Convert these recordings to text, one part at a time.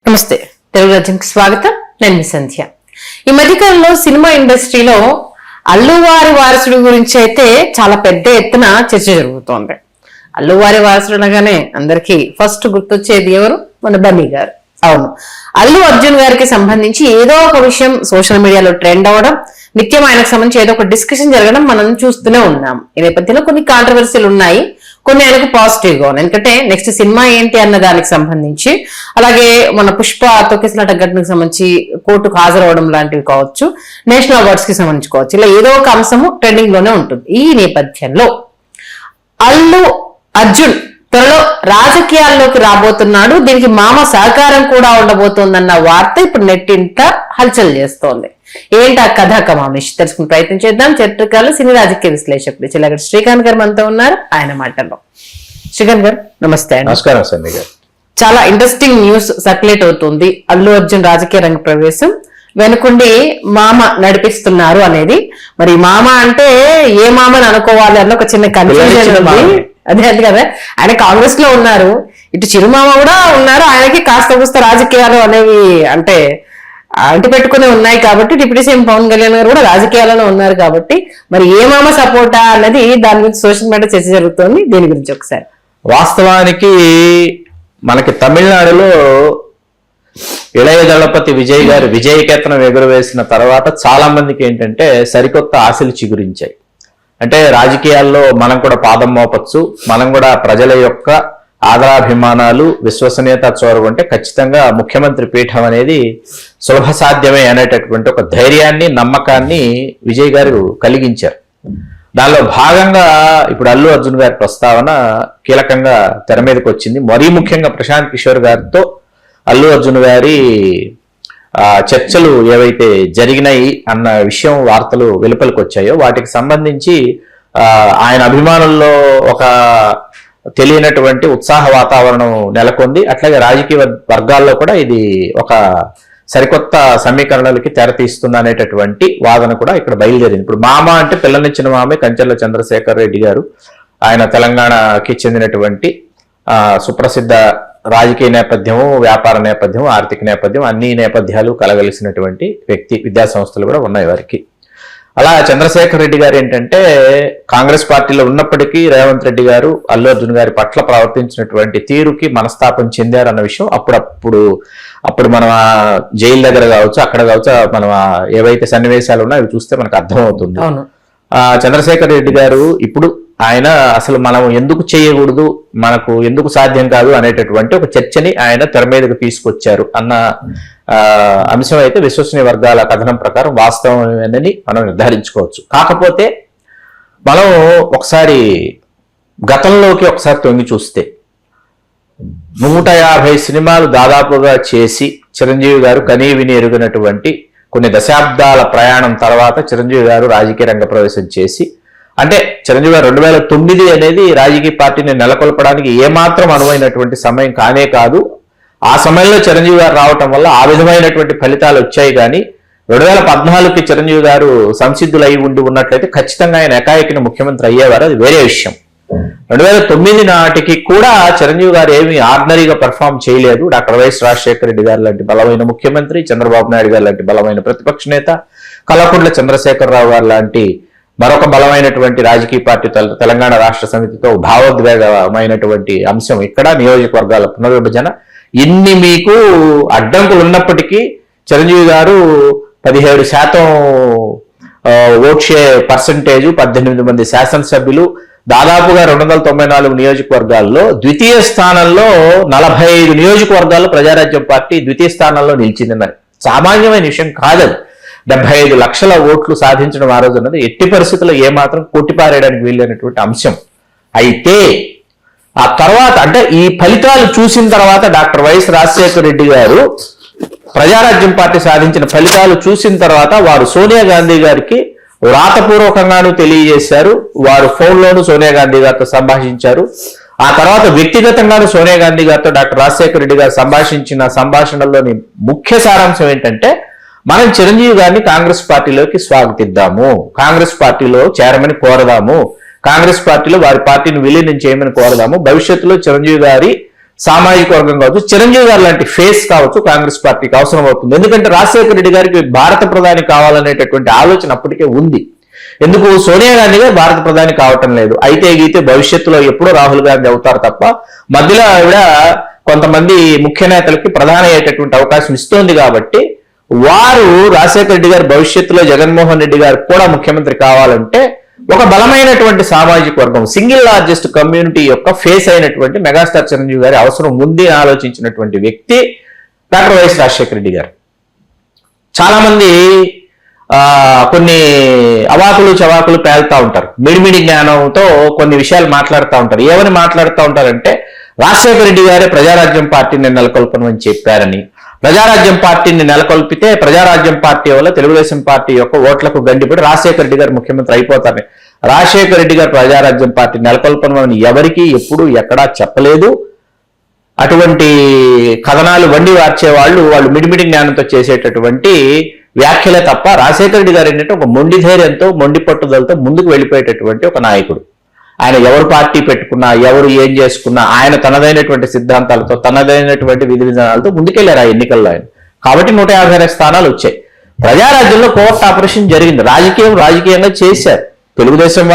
నమస్తే, తెలుగు రాజ్యంకి స్వాగతం. నేను మీ సంధ్య. ఈ మధ్యకాలంలో సినిమా ఇండస్ట్రీలో అల్లువారి వారసుడి గురించి అయితే చాలా పెద్ద ఎత్తున చర్చ జరుగుతోంది. అల్లువారి వారసుడు అనగానే అందరికీ ఫస్ట్ గుర్తొచ్చేది ఎవరు? మన బన్నీ గారు. అవును, అల్లు అర్జున్ గారికి సంబంధించి ఏదో ఒక విషయం సోషల్ మీడియాలో ట్రెండ్ అవ్వడం, నిత్యం ఆయనకు సంబంధించి ఏదో ఒక డిస్కషన్ జరగడం మనం చూస్తూనే ఉన్నాం. ఈ నేపథ్యంలో కొన్ని కాంట్రవర్సీలు ఉన్నాయి, కొన్ని ఆయనకు పాజిటివ్ గా ఉన్నాయి. ఎందుకంటే నెక్స్ట్ సినిమా ఏంటి అన్న దానికి సంబంధించి, అలాగే మన పుష్ప తొక్కిసలాట ఘటనకు సంబంధించి కోర్టుకు హాజరవడం లాంటివి కావచ్చు, నేషనల్ అవార్డ్స్ కి సంబంధించి కావచ్చు, ఇలా ఏదో ఒక అంశము ట్రెండింగ్ లోనే ఉంటుంది. ఈ నేపథ్యంలో అల్లు అర్జున్ త్వరలో రాజకీయాల్లోకి రాబోతున్నాడు, దీనికి మామ సహకారం కూడా ఉండబోతోందన్న వార్త ఇప్పుడు నెట్టింట హల్చల్ చేస్తోంది. ఏంటి ఆ కథా కమామిష్ తెలుసుకునే ప్రయత్నం చేద్దాం. చరిత్రకారులు, సినీ రాజకీయ విశ్లేషకులు చిల్లగడ్డ శ్రీకాంత్ గారు మనతో ఉన్నారు. ఆయన మాటల్లో. శ్రీకాంత్ గారు నమస్తే. నమస్కారం సంధ్య గారు. చాలా ఇంట్రెస్టింగ్ న్యూస్ సర్క్యులేట్ అవుతుంది. అల్లు అర్జున్ రాజకీయ రంగ ప్రవేశం వెనుకుండి మామ నడిపిస్తున్నారు అనేది. మరి మామ అంటే ఏ మామని అనుకోవాలి అన్న ఒక చిన్న కన్ఫ్యూజన్ ఉంది. అదే కదా, ఆయన కాంగ్రెస్ లో ఉన్నారు, ఇటు చిరుమామ కూడా ఉన్నారు. ఆయనకి కాస్త కూస్త రాజకీయాలు అనేవి అంటే అంటి పెట్టుకుని ఉన్నాయి కాబట్టి, డిప్యూటీ సీఎం పవన్ కళ్యాణ్ గారు కూడా రాజకీయాలలో ఉన్నారు కాబట్టి, మరి ఏ మామ సపోర్టా అన్నది దాని గురించి సోషల్ మీడియా చర్చ జరుగుతోంది. దీని గురించి ఒకసారి. వాస్తవానికి మనకి తమిళనాడులో ఇళయ దళపతి విజయ్ గారు విజయకేతనం ఎగురవేసిన తర్వాత చాలా మందికి ఏంటంటే సరికొత్త ఆశలు చిగురించాయి. అంటే రాజకీయాల్లో మనం కూడా పాదం మోపచ్చు, మనం కూడా ప్రజల యొక్క ఆదరాభిమానాలు, విశ్వసనీయత చోరగొంటే ఖచ్చితంగా ముఖ్యమంత్రి పీఠం అనేది సులభ సాధ్యమే అనేటటువంటి ఒక ధైర్యాన్ని, నమ్మకాన్ని విజయ్ గారు కలిగించారు. దానిలో భాగంగా ఇప్పుడు అల్లు అర్జున్ గారి ప్రస్తావన కీలకంగా తెర మీదకి వచ్చింది. మరీ ముఖ్యంగా ప్రశాంత్ కిషోర్ గారితో అల్లు అర్జున్ గారి చర్చలు ఏవైతే జరిగినాయి అన్న విషయం, వార్తలు వెలుపలికి వచ్చాయో వాటికి సంబంధించి ఆయన అభిమానుల్లో ఒక తెలియనటువంటి ఉత్సాహ వాతావరణం నెలకొంది. అట్లాగే రాజకీయ వర్గాల్లో కూడా ఇది ఒక సరికొత్త సమీకరణలకి తెరతీస్తుంది అనేటటువంటి వాదన కూడా ఇక్కడ బయలుదేరింది. ఇప్పుడు మామ అంటే పిల్లనిచ్చిన మామే కంచెర్ల చంద్రశేఖర్ రెడ్డి గారు. ఆయన తెలంగాణకి చెందినటువంటి సుప్రసిద్ధ రాజకీయ నేపథ్యము, వ్యాపార నేపథ్యం, ఆర్థిక నేపథ్యం, అన్ని నేపథ్యాలు కలగలిసినటువంటి వ్యక్తి. విద్యా సంస్థలు కూడా ఉన్నాయి వారికి. అలా చంద్రశేఖర్ రెడ్డి గారు ఏంటంటే కాంగ్రెస్ పార్టీలో ఉన్నప్పటికీ రేవంత్ రెడ్డి గారు అల్లు అర్జున్ గారి పట్ల ప్రవర్తించినటువంటి తీరుకి మనస్తాపం చెందారు అన్న విషయం అప్పుడు మనం జైలు దగ్గర కావచ్చు, అక్కడ కావచ్చు, మనం ఏవైతే సన్నివేశాలు ఉన్నాయో అవి చూస్తే మనకు అర్థమవుతుంది. చంద్రశేఖర్ రెడ్డి గారు ఇప్పుడు ఆయన అసలు మనం ఎందుకు చేయకూడదు, మనకు ఎందుకు సాధ్యం కాదు అనేటటువంటి ఒక చర్చని ఆయన తెర మీదకు తీసుకొచ్చారు అన్న అంశం అయితే విశ్వసనీయ వర్గాల కథనం ప్రకారం వాస్తవమేనని మనం నిర్ధారించుకోవచ్చు. కాకపోతే మనం ఒకసారి గతంలోకి ఒకసారి తొంగి చూస్తే 150 సినిమాలు దాదాపుగా చేసి చిరంజీవి గారు కనీవిని ఎరుగినటువంటి కొన్ని దశాబ్దాల ప్రయాణం తర్వాత చిరంజీవి గారు రాజకీయ రంగ ప్రవేశం చేసి, అంటే చిరంజీవి గారు 2009 అనేది రాజకీయ పార్టీని నెలకొల్పడానికి ఏమాత్రం అనువైనటువంటి సమయం కానే కాదు. ఆ సమయంలో చిరంజీవి గారు రావటం వల్ల ఆ విధమైనటువంటి ఫలితాలు వచ్చాయి. కానీ 2014కి చిరంజీవి గారు సంసిద్ధులై ఉన్నట్లయితే ఖచ్చితంగా ఆయన ఏకాఏకిన ముఖ్యమంత్రి అయ్యేవారు, అది వేరే విషయం. 2009 నాటికి కూడా చిరంజీవి గారు ఏమీ ఆర్డినరీగా పర్ఫామ్ చేయలేదు. డాక్టర్ వైఎస్ రాజశేఖర రెడ్డి గారు లాంటి బలమైన ముఖ్యమంత్రి, చంద్రబాబు నాయుడు గారు లాంటి బలమైన ప్రతిపక్ష నేత, కల్వకుంట్ల చంద్రశేఖరరావు గారు లాంటి మరొక బలమైనటువంటి రాజకీయ పార్టీ తెలంగాణ రాష్ట్ర సమితితో భావోద్వేగమైనటువంటి అంశం ఇక్కడ నియోజకవర్గాల పునర్విభజన, ఇన్ని మీకు అడ్డంకులు ఉన్నప్పటికీ చిరంజీవి గారు 17% ఓట్ షేర్ పర్సంటేజ్, 18 మంది శాసనసభ్యులు, దాదాపుగా 294 నియోజకవర్గాల్లో ద్వితీయ స్థానంలో, 45 నియోజకవర్గాల్లో ప్రజారాజ్యం పార్టీ ద్వితీయ స్థానంలో నిలిచిందన్నారు. సామాన్యమైన విషయం కాదది. 75 లక్షల ఓట్లు సాధించడం ఆ రోజు అన్నది ఎట్టి పరిస్థితుల్లో ఏమాత్రం కొట్టిపారేయడానికి వీలైనటువంటి అంశం. అయితే ఆ తర్వాత అంటే ఈ ఫలితాలు చూసిన తర్వాత డాక్టర్ వైఎస్ రాజశేఖర రెడ్డి గారు ప్రజారాజ్యం పార్టీ సాధించిన ఫలితాలు చూసిన తర్వాత వారు సోనియా గాంధీ గారికి వ్రాతపూర్వకంగాను తెలియజేశారు. వారు ఫోన్లోనూ సోనియా గాంధీ గారితో సంభాషించారు. ఆ తర్వాత వ్యక్తిగతంగాను సోనియా గాంధీ గారితో డాక్టర్ రాజశేఖర రెడ్డి గారు సంభాషించిన సంభాషణలోని ముఖ్య సారాంశం ఏంటంటే, మనం చిరంజీవి గారిని కాంగ్రెస్ పార్టీలోకి స్వాగతిద్దాము, కాంగ్రెస్ పార్టీలో చేరమని కోరదాము, కాంగ్రెస్ పార్టీలో వారి పార్టీని విలీనం చేయమని కోరదాము, భవిష్యత్తులో చిరంజీవి గారి సామాజిక వర్గం కావచ్చు, చిరంజీవి గారు లాంటి ఫేస్ కావచ్చు కాంగ్రెస్ పార్టీకి అవసరం అవుతుంది. ఎందుకంటే రాజశేఖర రెడ్డి గారికి భారత ప్రధాని కావాలనేటటువంటి ఆలోచన అప్పటికే ఉంది. ఎందుకు సోనియా గాంధీ గారు భారత ప్రధాని కావటం లేదు, అయితే గీతే భవిష్యత్తులో ఎప్పుడో రాహుల్ గాంధీ అవుతారు తప్ప మధ్యలో ఆవిడ కొంతమంది ముఖ్య నేతలకి ప్రధాని అయ్యేటటువంటి అవకాశం ఇస్తోంది. కాబట్టి వారు రాజశేఖర రెడ్డి గారు భవిష్యత్తులో జగన్మోహన్ రెడ్డి గారు కూడా ముఖ్యమంత్రి కావాలంటే ఒక బలమైనటువంటి సామాజిక వర్గం, సింగిల్ లార్జెస్ట్ కమ్యూనిటీ యొక్క ఫేస్ అయినటువంటి మెగాస్టార్ చిరంజీవి గారి అవసరం ఉంది అని ఆలోచించినటువంటి వ్యక్తి డాక్టర్ వైఎస్ రాజశేఖర రెడ్డి గారు. చాలా మంది కొన్ని అవాకులు చవాకులు పేలుతా ఉంటారు, మిడిమిడి జ్ఞానంతో కొన్ని విషయాలు మాట్లాడుతూ ఉంటారు. ఏమని మాట్లాడుతూ ఉంటారంటే రాజశేఖర రెడ్డి గారే ప్రజారాజ్యం పార్టీని నెలకొల్పనని చెప్పారని, ప్రజారాజ్యం పార్టీని నెలకొల్పితే ప్రజారాజ్యం పార్టీ వల్ల తెలుగుదేశం పార్టీ యొక్క ఓట్లకు గండిపడి రాజశేఖర రెడ్డి గారు ముఖ్యమంత్రి అయిపోతారని. రాజశేఖర రెడ్డి గారు ప్రజారాజ్యం పార్టీ నెలకొల్పనని ఎవరికి ఎప్పుడు ఎక్కడా చెప్పలేదు. అటువంటి కథనాలు వండి వార్చే వాళ్ళు మిడిమిడి జ్ఞానంతో చేసేటటువంటి వ్యాఖ్యలే తప్ప రాజశేఖర రెడ్డి గారు ఏంటంటే ఒక మొండి ధైర్యంతో, మొండి పట్టుదలతో ముందుకు వెళ్ళిపోయేటటువంటి ఒక నాయకుడు. ఆయన ఎవరు పార్టీ పెట్టుకున్నా, ఎవరు ఏం చేసుకున్నా ఆయన తనదైనటువంటి సిద్ధాంతాలతో, తనదైనటువంటి విధి విధానాలతో ముందుకెళ్లారు ఆ ఎన్నికల్లో ఆయన. కాబట్టి 156 స్థానాలు వచ్చాయి. ప్రజారాజ్యంలో కోర్టు ఆపరేషన్ జరిగింది, రాజకీయంగా చేశారు. తెలుగుదేశం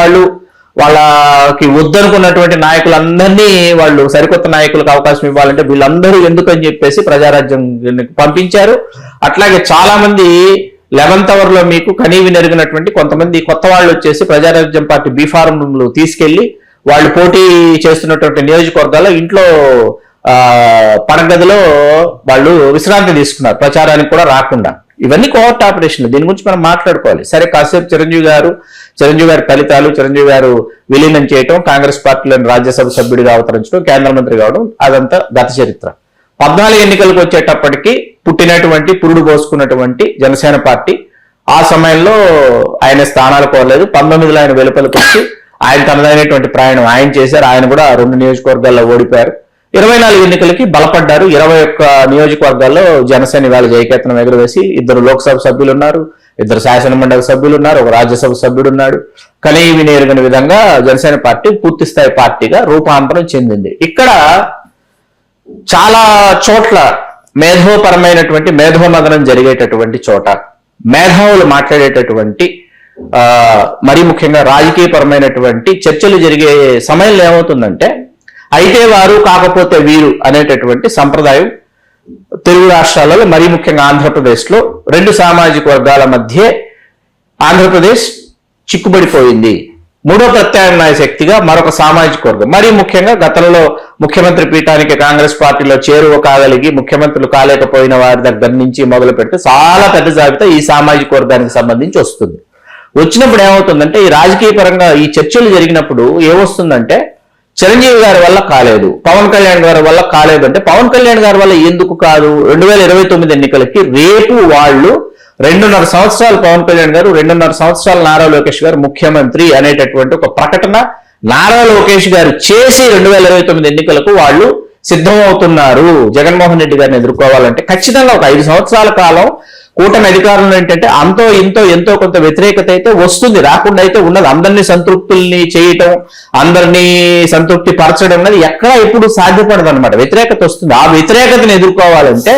వాళ్ళకి వద్దనుకున్నటువంటి నాయకులందరినీ వాళ్ళు సరికొత్త నాయకులకు అవకాశం ఇవ్వాలంటే వీళ్ళందరూ ఎందుకని చెప్పేసి ప్రజారాజ్యం పంపించారు. అట్లాగే చాలా మంది 11th అవర్లో మీకు కనీవి నెరిగినటువంటి కొంతమంది కొత్త వాళ్ళు వచ్చేసి ప్రజారాజ్యం పార్టీ బీఫారంలు తీసుకెళ్లి వాళ్ళు పోటీ చేస్తున్నటువంటి నియోజకవర్గాల్లో ఇంట్లో పడగదిలో వాళ్ళు విశ్రాంతి తీసుకున్నారు, ప్రచారానికి కూడా రాకుండా. ఇవన్నీ కోర్టు ఆపరేషన్లు, దీని గురించి మనం మాట్లాడుకోవాలి. సరే, కాసేపు చిరంజీవి గారి ఫలితాలు, చిరంజీవి గారు విలీనం చేయటం, కాంగ్రెస్ పార్టీలోని రాజ్యసభ సభ్యుడిగా అవతరించడం, కేంద్ర మంత్రి కావడం అదంతా గత చరిత్ర. 14 ఎన్నికలకు వచ్చేటప్పటికి పుట్టినటువంటి పురుడు పోసుకున్నటువంటి జనసేన పార్టీ ఆ సమయంలో ఆయన స్థానాలు కోరలేదు. 19లో ఆయన వెలుపలికి వచ్చి ఆయన తనదైనటువంటి ప్రయాణం ఆయన చేశారు. ఆయన కూడా 2 నియోజకవర్గాల్లో ఓడిపోయారు. 24 ఎన్నికలకి బలపడ్డారు. 21 నియోజకవర్గాల్లో జనసేన ఇవాళ జయకేతనం ఎగురవేసి 2 లోక్సభ సభ్యులు ఉన్నారు, 2 శాసన మండలి సభ్యులు ఉన్నారు, 1 రాజ్యసభ సభ్యుడు ఉన్నాడు. కనీవి నేరుగని విధంగా జనసేన పార్టీ పూర్తి స్థాయి పార్టీగా రూపాంతరం చెందింది. ఇక్కడ చాలా చోట్ల మేధోపరమైనటువంటి మేధోమదనం జరిగేటటువంటి చోట, మేధావులు మాట్లాడేటటువంటి మరీ ముఖ్యంగా రాజకీయపరమైనటువంటి చర్చలు జరిగే సమయంలో ఏమవుతుందంటే అయితే వారు కాకపోతే వీరు అనేటటువంటి సంప్రదాయం తెలుగు రాష్ట్రాలలో మరీ ముఖ్యంగా ఆంధ్రప్రదేశ్లో 2 సామాజిక వర్గాల మధ్య ఆంధ్రప్రదేశ్ చిక్కుబడిపోయింది. 3వ ప్రత్యామ్నాయ శక్తిగా మరొక సామాజిక వర్గం, మరీ ముఖ్యంగా గతంలో ముఖ్యమంత్రి పీఠానికి కాంగ్రెస్ పార్టీలో చేరువ కాగలిగి ముఖ్యమంత్రులు కాలేకపోయిన వారి దగ్గర నుంచి మొదలు పెడితే చాలా పెద్ద జాబితా ఈ సామాజిక వర్గానికి సంబంధించి వస్తుంది. వచ్చినప్పుడు ఏమవుతుందంటే ఈ రాజకీయ పరంగా ఈ చర్చలు జరిగినప్పుడు ఏమొస్తుందంటే చిరంజీవి గారి వల్ల కాలేదు, పవన్ కళ్యాణ్ గారి వల్ల కాలేదు అంటే పవన్ కళ్యాణ్ గారి వల్ల ఎందుకు కాదు? 2029 ఎన్నికలకి రేపు వాళ్ళు 2.5 సంవత్సరాలు పవన్ కళ్యాణ్ గారు, 2.5 సంవత్సరాలు నారా లోకేష్ గారు ముఖ్యమంత్రి అనేటటువంటి ఒక ప్రకటన నారా లోకేష్ గారు చేసి 2029 ఎన్నికలకు వాళ్ళు సిద్ధమవుతున్నారు. జగన్మోహన్ రెడ్డి గారిని ఎదుర్కోవాలంటే ఖచ్చితంగా ఒక 5 సంవత్సరాల కాలం కూటమి అధికారంలో ఏంటంటే అంతో ఎంతో కొంత వ్యతిరేకత అయితే వస్తుంది, రాకుండా అయితే ఉన్నది. అందరినీ సంతృప్తుల్ని చేయటం, అందరినీ సంతృప్తి పరచడం అనేది ఎక్కడా ఎప్పుడు సాధ్యపడదు అనమాట. వ్యతిరేకత వస్తుంది. ఆ వ్యతిరేకతను ఎదుర్కోవాలంటే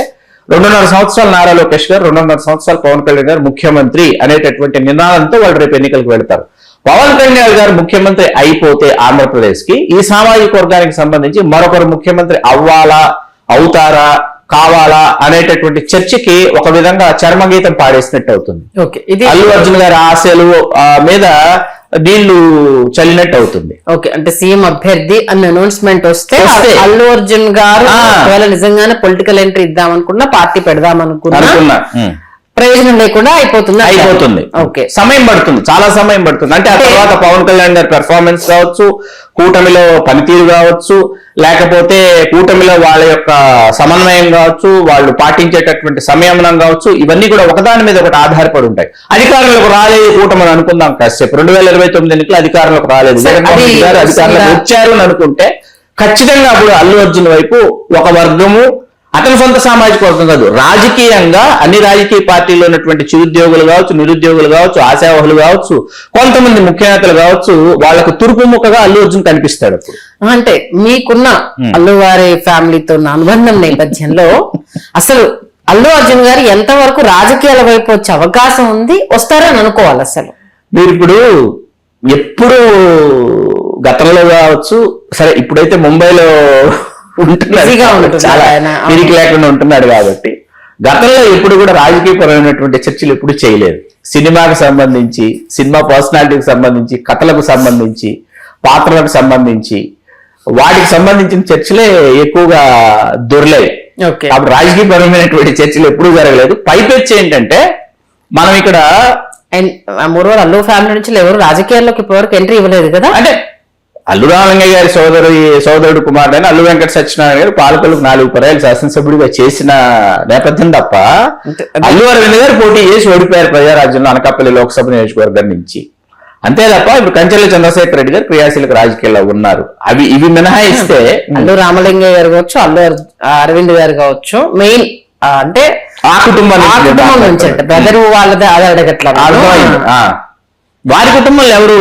2.5 సంవత్సరాలు నారా లోకేష్ గారు, 2.5 సంవత్సరాలు పవన్ కళ్యాణ్ గారు ముఖ్యమంత్రి అనేటటువంటి నినాదంతో వాళ్ళు రేపు ఎన్నికలకు వెళ్తారు. పవన్ కళ్యాణ్ గారు ముఖ్యమంత్రి అయిపోతే ఆంధ్రప్రదేశ్ కి ఈ సామాజిక వర్గానికి సంబంధించి మరొకరు ముఖ్యమంత్రి అవ్వాలా, అవుతారా, కావాలా అనేటటువంటి చర్చకి ఒక విధంగా చర్మగీతం పాడేసినట్టు అవుతుంది. అల్లు అర్జున్ గారి ఆశలు మీద నీళ్లు చల్లినట్టు అవుతుంది. ఓకే, అంటే సీఎం అభ్యర్థి అన్న అనౌన్స్మెంట్ వస్తే అల్లు అర్జున్ గారు ఒకవేళ నిజంగానే పొలిటికల్ ఎంట్రీ ఇద్దామనుకున్నా, పార్టీ పెడదామనుకున్నా ప్రయోజనం లేకుండా అయిపోతుంది. ఓకే, సమయం పడుతుంది, చాలా సమయం పడుతుంది. అంటే ఆ తర్వాత పవన్ కళ్యాణ్ గారి పెర్ఫార్మెన్స్ కావచ్చు, కూటమిలో పనితీరు కావచ్చు, లేకపోతే కూటమిలో వాళ్ళ యొక్క సమన్వయం కావచ్చు, వాళ్ళు పాటించేటటువంటి సంయమనం కావచ్చు, ఇవన్నీ కూడా ఒకదాని మీద ఒకటి ఆధారపడి ఉంటాయి. అధికారంలోకి రాలేదు కూటమి అనుకుందాం కాసేపు, 2029 ఎన్నికలు అధికారంలోకి రాలేదు, జగన్మోహన్ రెడ్డి గారు అధికారంలోకి వచ్చారు అని అనుకుంటే ఖచ్చితంగా అప్పుడు అల్లు అర్జున్ వైపు ఒక వర్గము అతని సొంత సామాజిక వర్గం కాదు, రాజకీయంగా అన్ని రాజకీయ పార్టీల్లో ఉన్నటువంటి చిరుద్యోగులు కావచ్చు, నిరుద్యోగులు కావచ్చు, ఆశావహులు కావచ్చు, కొంతమంది ముఖ్య నేతలు కావచ్చు, వాళ్ళకు తురుపు ముక్కగా అల్లు అర్జున్ కనిపిస్తాడు అప్పుడు. అంటే మీకున్న అల్లువారి ఫ్యామిలీతో ఉన్న అనుబంధం నేపథ్యంలో అసలు అల్లు అర్జున్ గారు ఎంతవరకు రాజకీయాల వైపు వచ్చే అవకాశం ఉంది, వస్తారని అనుకోవాలి అసలు? మీరు ఇప్పుడు ఎప్పుడు గతంలో కావచ్చు, సరే ఇప్పుడైతే ముంబైలో చాలా తిరిగి లేకుండా ఉంటున్నాడు కాబట్టి గతంలో ఎప్పుడు కూడా రాజకీయపరమైనటువంటి చర్చలు ఎప్పుడు చేయలేదు. సినిమాకు సంబంధించి, సినిమా పర్సనాలిటీకి సంబంధించి, కథలకు సంబంధించి, పాత్రలకు సంబంధించి, వాటికి సంబంధించిన చర్చలే ఎక్కువగా దొరలేవు. కాబట్టి రాజకీయపరమైనటువంటి చర్చలు ఎప్పుడు జరగలేదు. పైపెచ్చి ఏంటంటే మనం ఇక్కడ మూడు అల్లు ఫ్యామిలీ నుంచి ఎవరు రాజకీయాల్లోకి ఇప్పటివరకు ఎంట్రీ ఇవ్వలేదు కదా. అంటే అల్లు రామలింగయ్య గారి సోదరుడు కుమారుడైన అల్లు వెంకట సత్యనారాయణ గారు పాలకొల్లుకు 4 పర్యాలు శాసనసభ్యుడిగా చేసిన నేపథ్యం తప్ప అల్లు అరవింద్ గారు పోటీ చేసి ఓడిపోయారు ప్రజారాజ్యంలో అనకాపల్లి లోక్సభ నియోజకవర్గం నుంచి. అంతే తప్ప ఇప్పుడు కంచెల చంద్రశేఖర్ రెడ్డి గారు క్రియాశీలక రాజకీయాల్లో ఉన్నారు. ఇవి మినహాయిస్తే అల్లు రామలింగయ్య గారు కావచ్చు, అల్లు అరవింద్ గారు కావచ్చు, మెయిన్ అంటే ఆ కుటుంబం నుంచి బ్రదర్ వాళ్ళదే అది అడగట్లా. వారి కుటుంబంలో ఎవరు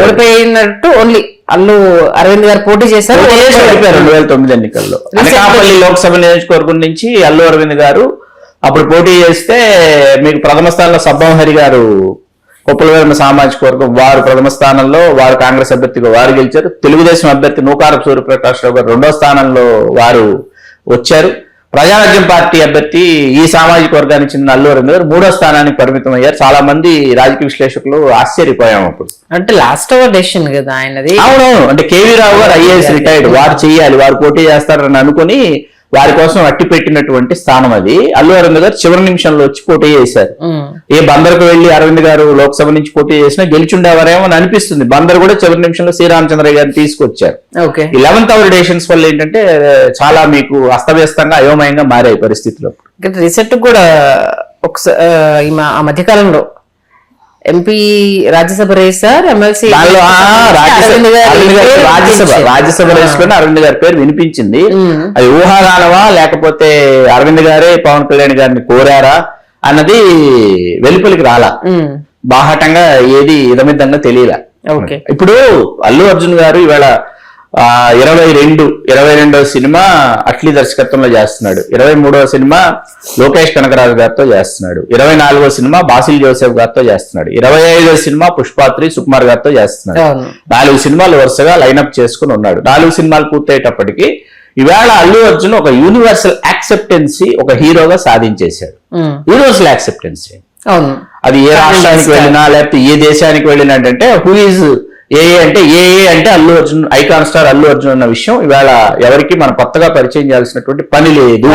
ఓడిపోయినట్టు ఓన్లీ అల్లు అరవింద్ గారు పోటీ చేశారు 2009 ఎన్నికల్లో. అనకాపల్లి లోక్సభ నియోజకవర్గం నుంచి అల్లు అరవింద్ గారు అప్పుడు పోటీ చేస్తే మీకు ప్రథమ స్థానంలో సబ్బంహరి గారు కొప్పులవేమ సామాజిక వర్గం వారు ప్రథమ స్థానంలో, వారు కాంగ్రెస్ అభ్యర్థిగా వారు గెలిచారు. తెలుగుదేశం అభ్యర్థి నూకారపు సూర్యప్రకాష్ రావు గారు 2వ స్థానంలో వారు వచ్చారు. ప్రజారాజ్యం పార్టీ అభ్యర్థి ఈ సామాజిక వర్గానికి చెందిన అల్లు అరవింద్ గారు 3వ స్థానానికి పరిమితం అయ్యారు. చాలా మంది రాజకీయ విశ్లేషకులు ఆశ్చర్యపోయాం అప్పుడు. అంటే లాస్ట్ అవర్ డెసిషన్ కదా ఆయనది. అవునవును, అంటే కేవీ రావు గారు ఐఏఎస్ రిటైర్డ్, వారు చెయ్యాలి, వారు పోటీ చేస్తారని అనుకుని వారి కోసం అట్టి పెట్టినటువంటి స్థానం అది. అల్లు అరవింద్ గారు చివరి నిమిషంలో వచ్చి పోటీ చేశారు. ఏ బందర్కు వెళ్లి అరవింద్ గారు లోక్సభ నుంచి పోటీ చేసినా గెలిచుండేవారేమో అని అనిపిస్తుంది. బందర్ కూడా చివరి నిమిషంలో శ్రీరామచంద్రయ్య గారిని తీసుకొచ్చారు. 11th అవర్ డెసిషన్స్ వల్ల ఏంటంటే చాలా మీకు అస్తవ్యస్తంగా అయోమయంగా మారాయి పరిస్థితులు. రీసెంట్ కూడా ఒకసారి ఆ మధ్యకాలంలో MP Rajya Sabha race sir, MLC Rajya Sabha race లోనే అరవింద్ గారి పేరు వినిపించింది. అది ఊహాగానమా లేకపోతే అరవింద్ గారే పవన్ కళ్యాణ్ గారిని కోరారా అన్నది వెలుపలికి రాలా, బాహాటంగా ఏది ఇదమిద్దంగా తెలియలా. ఇప్పుడు అల్లు అర్జున్ గారు ఇవాళ 22వ సినిమా అట్లీ దర్శకత్వంలో చేస్తున్నాడు. 23వ సినిమా లోకేష్ కనకరాజు గారితో చేస్తున్నాడు. 24వ సినిమా బాసిల్ జోసెఫ్ గారితో చేస్తున్నాడు. 25వ సినిమా పుష్పాత్రి సుకుమార్ గారితో చేస్తున్నాడు. 4 సినిమాలు వరుసగా లైనప్ చేసుకుని ఉన్నాడు. 4 సినిమాలు పూర్తయ్యేటప్పటికి ఇవాళ అల్లు అర్జున్ ఒక యూనివర్సల్ యాక్సెప్టెన్సీ ఒక హీరోగా సాధించేశాడు. యూనివర్సల్ యాక్సెప్టెన్సీ అది ఏ రాష్ట్రానికి వెళ్ళినా లేకపోతే ఏ దేశానికి వెళ్ళినా అంటే హూ ఈజ్ ఏ అంటే అల్లు అర్జున్, ఐకాన్ స్టార్ అల్లు అర్జున్ అన్న విషయం ఇవాళ ఎవరికి మనం కొత్తగా పరిచయం చేయాల్సినటువంటి పని లేదు.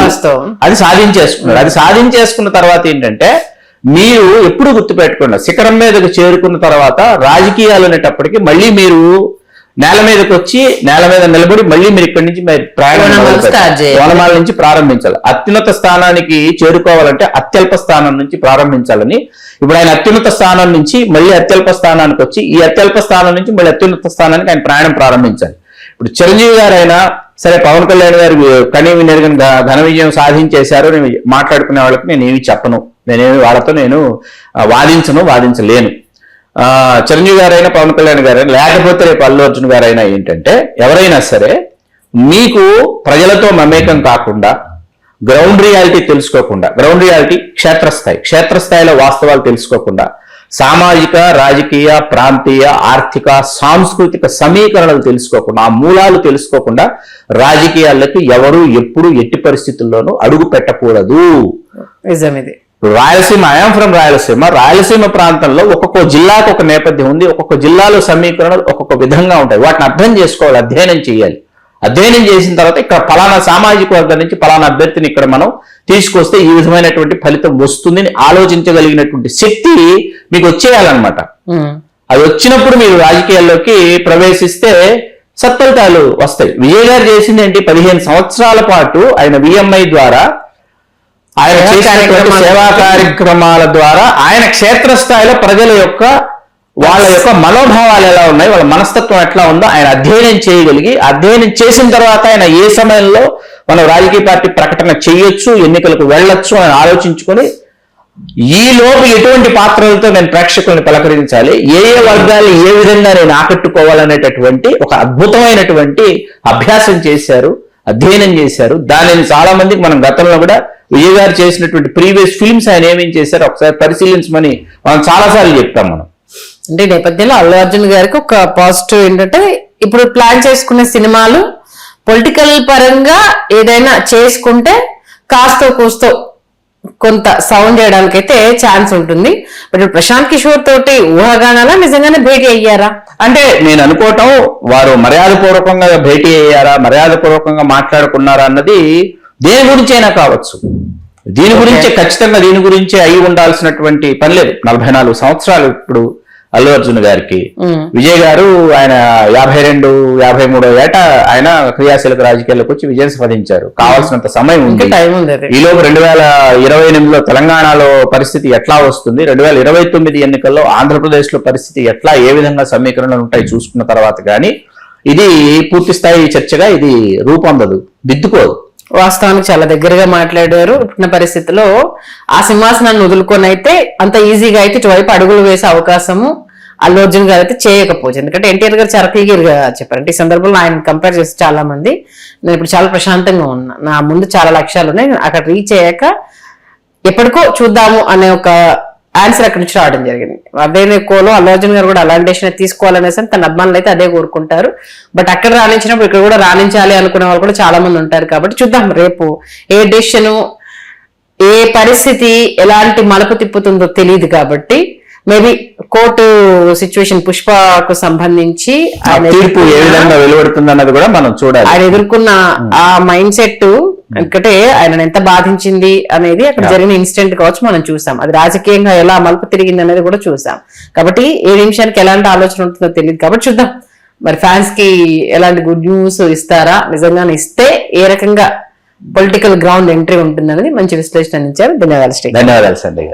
అది సాధించేసుకున్నాడు. అది సాధించేసుకున్న తర్వాత ఏంటంటే మీరు ఎప్పుడు గుర్తుపెట్టుకున్న శిఖరం మీదకు చేరుకున్న తర్వాత రాజకీయాలు అనేటప్పటికీ మళ్ళీ మీరు నేల మీదకి వచ్చి నేల మీద నిలబడి మళ్ళీ మీరు ఇక్కడి నుంచి వనమాల నుంచి ప్రారంభించాలి. అత్యున్నత స్థానానికి చేరుకోవాలంటే అత్యల్ప స్థానం నుంచి ప్రారంభించాలని ఇప్పుడు ఆయన అత్యున్నత స్థానం నుంచి మళ్ళీ అత్యల్ప స్థానానికి వచ్చి ఈ అత్యల్ప స్థానం నుంచి మళ్ళీ అత్యున్నత స్థానానికి ఆయన ప్రయాణం ప్రారంభించాలి. ఇప్పుడు చిరంజీవి గారైనా సరే, పవన్ కళ్యాణ్ గారు కనీవి నెరగని ఘన విజయం సాధించేశారు నేను మాట్లాడుకునే వాళ్ళకి నేను ఏమి చెప్పను, వాళ్ళతో నేను వాదించలేను. చిరంజీవి గారైనా పవన్ కళ్యాణ్ గారైనా లేకపోతే రేపు అల్లు అర్జున్ గారైనా ఏంటంటే ఎవరైనా సరే మీకు ప్రజలతో మమేకం కాకుండా, గ్రౌండ్ రియాలిటీ తెలుసుకోకుండా, గ్రౌండ్ రియాలిటీ క్షేత్రస్థాయిలో వాస్తవాలు తెలుసుకోకుండా, సామాజిక రాజకీయ ప్రాంతీయ ఆర్థిక సాంస్కృతిక సమీకరణలు తెలుసుకోకుండా, ఆ మూలాలు తెలుసుకోకుండా రాజకీయాలకి ఎవరు ఎప్పుడు ఎట్టి పరిస్థితుల్లోనూ అడుగు పెట్టకూడదు. రాయలసీమ, ఐఎమ్ ఫ్రమ్ రాయలసీమ ప్రాంతంలో ఒక్కొక్క జిల్లాకు ఒక నేపథ్యం ఉంది. ఒక్కొక్క జిల్లాలో సమీకరణలు ఒక్కొక్క విధంగా ఉంటాయి. వాటిని అర్థం చేసుకోవాలి, అధ్యయనం చేయాలి. అధ్యయనం చేసిన తర్వాత ఇక్కడ ఫలానా సామాజిక వర్గం నుంచి ఫలానా అభ్యర్థిని ఇక్కడ మనం తీసుకొస్తే ఈ విధమైనటువంటి ఫలితం వస్తుందని ఆలోచించగలిగినటువంటి శక్తి మీకు వచ్చేయాలన్నమాట. అది వచ్చినప్పుడు మీరు రాజకీయాల్లోకి ప్రవేశిస్తే సత్ఫలితాలు వస్తాయి. విజయ్ గారు చేసింది ఏంటి, 15 సంవత్సరాల పాటు ఆయన విఎంఐ ద్వారా ఆయన చేసినటువంటి సేవా కార్యక్రమాల ద్వారా ఆయన క్షేత్రస్థాయిలో ప్రజల యొక్క వాళ్ళ యొక్క మనోభావాలు ఎలా ఉన్నాయి, వాళ్ళ మనస్తత్వం ఎట్లా ఉందో ఆయన అధ్యయనం చేయగలిగి, అధ్యయనం చేసిన తర్వాత ఆయన ఏ సమయంలో మనం రాజకీయ పార్టీ ప్రకటన చేయొచ్చు, ఎన్నికలకు వెళ్ళొచ్చు అని ఆలోచించుకొని ఈ లోపు ఎటువంటి పాత్రలతో నేను ప్రేక్షకుల్ని పలకరించాలి, ఏ వర్గాలు ఏ విధంగా నేను ఆకట్టుకోవాలనేటటువంటి ఒక అద్భుతమైనటువంటి అభ్యాసం చేశారు, అధ్యయనం చేశారు. దానిని చాలా మందికి మనం గతంలో కూడా విజయ్ గారు చేసినటువంటి ప్రీవియస్ ఫిల్మ్స్ ఆయన ఏమేం చేశారు ఒకసారి పరిశీలించమని మనం చాలాసార్లు చెప్తాం. మనం అంటే నేపథ్యంలో అల్లు అర్జున్ గారికి ఒక పాజిటివ్ ఏంటంటే ఇప్పుడు ప్లాన్ చేసుకునే సినిమాలు పొలిటికల్ పరంగా ఏదైనా చేసుకుంటే కాస్తో కూస్తో కొంత సౌండ్ చేయడానికి అయితే ఛాన్స్ ఉంటుంది. బట్ ప్రశాంత్ కిషోర్ తోటి ఊహాగానాలా నిజంగానే భేటీ అయ్యారా అంటే నేను అనుకోవటం వారు మర్యాదపూర్వకంగా భేటీ అయ్యారా, మర్యాదపూర్వకంగా మాట్లాడుకున్నారా అన్నది దేని గురించి అయినా కావచ్చు. దీని గురించే ఖచ్చితంగా దీని గురించే అయి ఉండాల్సినటువంటి పని లేదు. 44 సంవత్సరాలు ఇప్పుడు అల్లు అర్జున్ గారికి. విజయ్ గారు ఆయన 52-53 ఏట ఆయన క్రియాశీలక రాజకీయాల్లోకి వచ్చి విజయం సాధించారు. కావాల్సినంత సమయం ఉంది. ఈలోపు 2028లో తెలంగాణలో పరిస్థితి ఎట్లా వస్తుంది, 2029 ఎన్నికల్లో ఆంధ్రప్రదేశ్ లో పరిస్థితి ఎట్లా, ఏ విధంగా సమీకరణలు ఉంటాయి చూసుకున్న తర్వాత కానీ ఇది పూర్తి స్థాయి చర్చగా ఇది రూపొందదు, దిద్దుకోదు. వాస్తవానికి చాలా దగ్గరగా మాట్లాడారు. ఇప్పుడున్న పరిస్థితిలో ఆ సింహాసనాన్ని వదులుకొని అయితే అంత ఈజీగా అయితే ఇటువైపు అడుగులు వేసే అవకాశము అల్లు అర్జున్ గారు అయితే చేయకపోవచ్చు. ఎందుకంటే ఎన్టీఆర్ గారు చాలా క్లియర్ గా చెప్పారు. అంటే ఈ సందర్భంలో ఆయన కంపేర్ చేసి చాలా మంది నేను ఇప్పుడు చాలా ప్రశాంతంగా ఉన్నా, నా ముందు చాలా లక్ష్యాలు ఉన్నాయి, అక్కడ రీచ్ అయ్యాక ఎప్పటికో చూద్దాము అనే ఒక ఆన్సర్ అక్కడి నుంచి రావడం జరిగింది. అదే కోలో అల్లు అర్జున్ గారు కూడా అలాంటి డెసిషన్ తీసుకోవాలనేసి తన అభిమానులు అయితే అదే కోరుకుంటారు. బట్ అక్కడ రాణించినప్పుడు ఇక్కడ కూడా రాణించాలి అనుకునే వాళ్ళు కూడా చాలా మంది ఉంటారు. కాబట్టి చూద్దాం రేపు ఏ డెసిషన్, ఏ పరిస్థితి ఎలాంటి మలుపు తిప్పుతుందో తెలియదు. కాబట్టి మేబీ కోర్టు సిచ్యువేషన్ పుష్పకు సంబంధించి ఆయన తీర్పు ఏ విధంగా వెలువడుతుంది అన్నది కూడా మనం చూడాలి. ఆయన ఎదుర్కొన్న ఆ మైండ్ సెట్ ఎందుకంటే ఆయన ఎంత బాధించింది అనేది అక్కడ జరిగిన ఇన్సిడెంట్ కావచ్చు మనం చూసాం. అది రాజకీయంగా ఎలా మలుపు తిరిగింది అనేది కూడా చూసాం. కాబట్టి ఏ నిమిషానికి ఎలాంటి ఆలోచన ఉంటుందో తెలియదు. కాబట్టి చూద్దాం మరి ఫ్యాన్స్ కి ఎలాంటి గుడ్ న్యూస్ ఇస్తారా, నిజంగానే ఇస్తే ఏ రకంగా పొలిటికల్ గ్రౌండ్ ఎంట్రీ ఉంటుంది అనేది మంచి విశ్లేషణ అందించారు. ధన్యవాదాలు. ధన్యవాదాలు సంజయ్ గారు.